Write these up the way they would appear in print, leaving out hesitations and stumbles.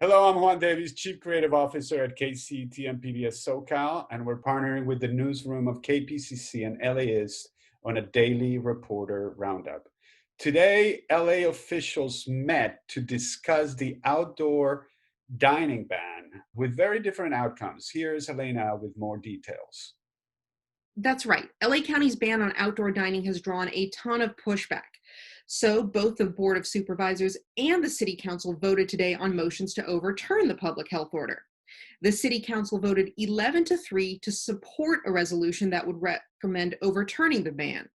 Hello, I'm Juan Davies, Chief Creative Officer at KCTM PBS SoCal, and we're partnering with the newsroom of KPCC and LAist on a daily reporter roundup. Today, LA officials met to discuss the outdoor dining ban with very different outcomes. Here's Helena with more details. That's right. LA County's ban on outdoor dining has drawn a ton of pushback. So, both the Board of Supervisors and the City Council voted today on motions to overturn the public health order. The City Council voted 11-3 to support a resolution that would recommend overturning the ban.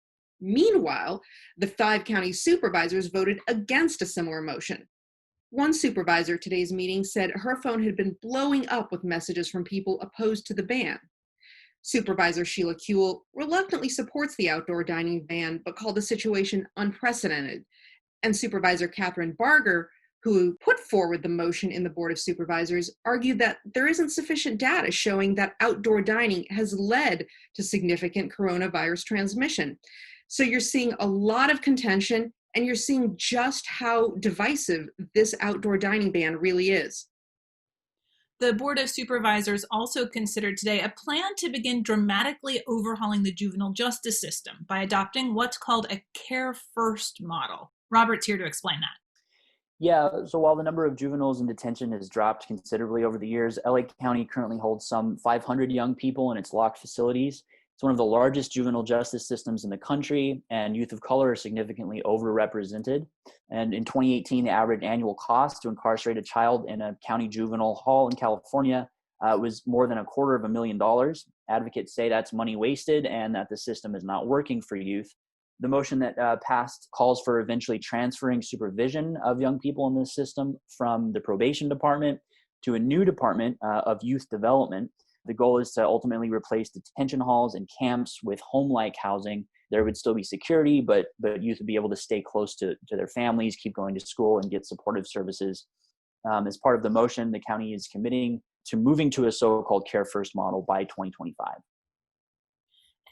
Meanwhile, the 5 county supervisors voted against a similar motion. One supervisor at today's meeting said her phone had been blowing up with messages from people opposed to the ban. Supervisor Sheila Kuehl reluctantly supports the outdoor dining ban, but called the situation unprecedented. And Supervisor Catherine Barger, who put forward the motion in the Board of Supervisors, argued that there isn't sufficient data showing that outdoor dining has led to significant coronavirus transmission. So you're seeing a lot of contention, and you're seeing just how divisive this outdoor dining ban really is. The Board of Supervisors also considered today a plan to begin dramatically overhauling the juvenile justice system by adopting what's called a Care First model. Robert's here to explain that. Yeah, so while the number of juveniles in detention has dropped considerably over the years, LA County currently holds some 500 young people in its locked facilities. It's one of the largest juvenile justice systems in the country, and youth of color are significantly overrepresented. And in 2018, the average annual cost to incarcerate a child in a county juvenile hall in California was more than $250,000. Advocates say that's money wasted and that the system is not working for youth. The motion that passed calls for eventually transferring supervision of young people in this system from the probation department to a new department of youth development. The goal is to ultimately replace detention halls and camps with home-like housing. There would still be security, but youth would be able to stay close to their families, keep going to school, and get supportive services. As part of the motion, the county is committing to moving to a so-called Care First model by 2025.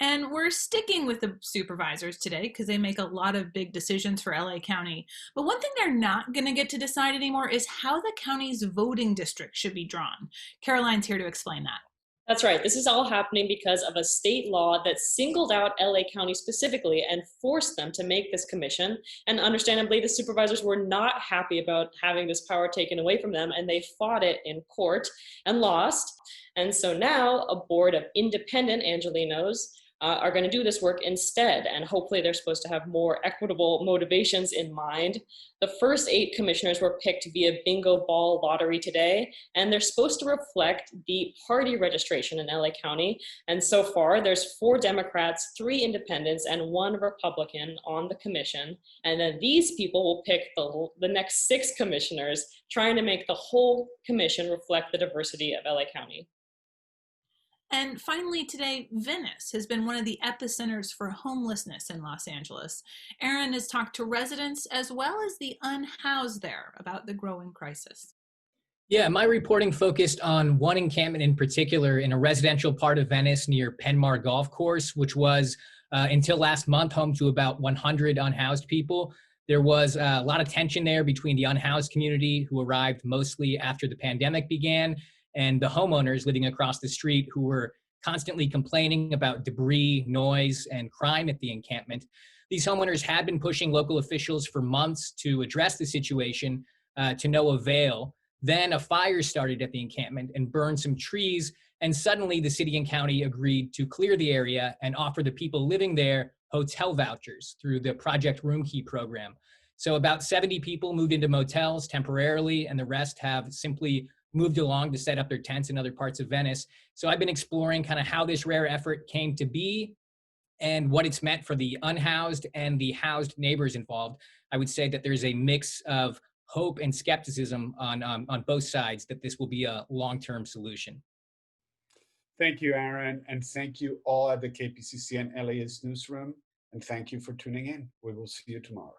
And we're sticking with the supervisors today because they make a lot of big decisions for LA County. But one thing they're not going to get to decide anymore is how the county's voting district should be drawn. Caroline's here to explain that. That's right. This is all happening because of a state law that singled out LA County specifically and forced them to make this commission. And understandably, the supervisors were not happy about having this power taken away from them, and they fought it in court and lost. And so now a board of independent Angelenos are going to do this work instead, and hopefully they're supposed to have more equitable motivations in mind. The first 8 commissioners were picked via bingo ball lottery today, and they're supposed to reflect the party registration in LA County. And so far, there's 4 Democrats, 3 independents, and 1 Republican on the commission. And then these people will pick the next 6 commissioners, trying to make the whole commission reflect the diversity of LA County. And finally today, Venice has been one of the epicenters for homelessness in Los Angeles. Aaron has talked to residents as well as the unhoused there about the growing crisis. Yeah, my reporting focused on one encampment in particular in a residential part of Venice near Penmar Golf Course, which was until last month home to about 100 unhoused people. There was a lot of tension there between the unhoused community, who arrived mostly after the pandemic began, and the homeowners living across the street, who were constantly complaining about debris, noise, and crime at the encampment. These homeowners had been pushing local officials for months to address the situation, to no avail. Then a fire started at the encampment and burned some trees, and suddenly the city and county agreed to clear the area and offer the people living there hotel vouchers through the Project Roomkey program. So about 70 people moved into motels temporarily, and the rest have simply moved along to set up their tents in other parts of Venice. So I've been exploring kind of how this rare effort came to be and what it's meant for the unhoused and the housed neighbors involved. I would say that there's a mix of hope and skepticism on both sides that this will be a long-term solution. Thank you, Aaron, and thank you all at the KPCC and LAist newsroom, and thank you for tuning in. We will see you tomorrow.